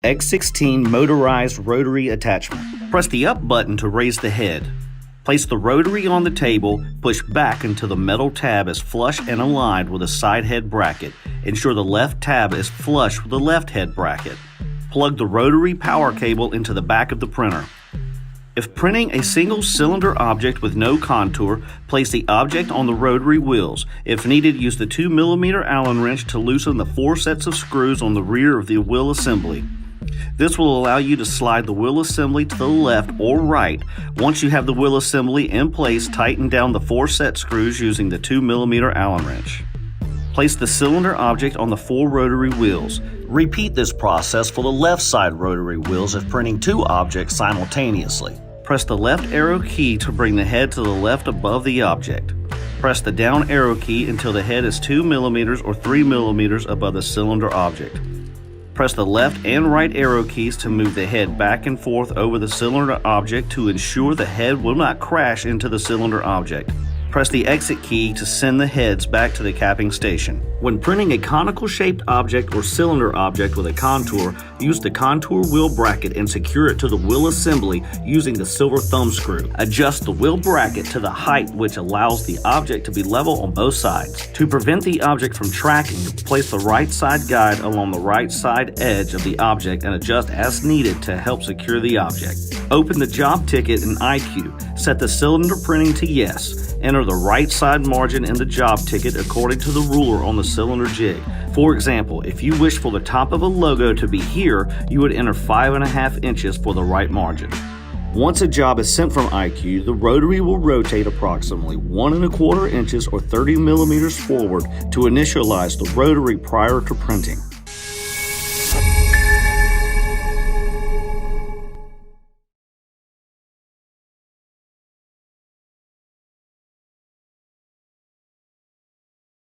X-16 Motorized Rotary attachment. Press the up button to raise the head. Place the rotary on the table, push back until the metal tab is flush and aligned with the side head bracket. Ensure the left tab is flush with the left head bracket. Plug the rotary power cable into the back of the printer. If printing a single cylinder object with no contour, place the object on the rotary wheels. If needed, use the 2mm Allen wrench to loosen the 4 sets of screws on the rear of the wheel assembly. This will allow you to slide the wheel assembly to the left or right. Once you have the wheel assembly in place, tighten down the 4 set screws using the 2mm Allen wrench. Place the cylinder object on the 4 rotary wheels. Repeat this process for the left side rotary wheels if printing 2 objects simultaneously. Press the left arrow key to bring the head to the left above the object. Press the down arrow key until the head is 2 mm or 3 mm above the cylinder object. Press the left and right arrow keys to move the head back and forth over the cylinder object to ensure the head will not crash into the cylinder object. Press the exit key to send the heads back to the capping station. When printing a conical shaped object or cylinder object with a contour, use the contour wheel bracket and secure it to the wheel assembly using the silver thumb screw. Adjust the wheel bracket to the height which allows the object to be level on both sides. To prevent the object from tracking, place the right side guide along the right side edge of the object and adjust as needed to help secure the object. Open the job ticket in IQ. Set the cylinder printing to yes. Enter the right side margin in the job ticket according to the ruler on the cylinder jig. For example, if you wish for the top of a logo to be here, you would enter 5.5 inches for the right margin. Once a job is sent from IQ, the rotary will rotate approximately 1.25 inches or 30 mm forward to initialize the rotary prior to printing.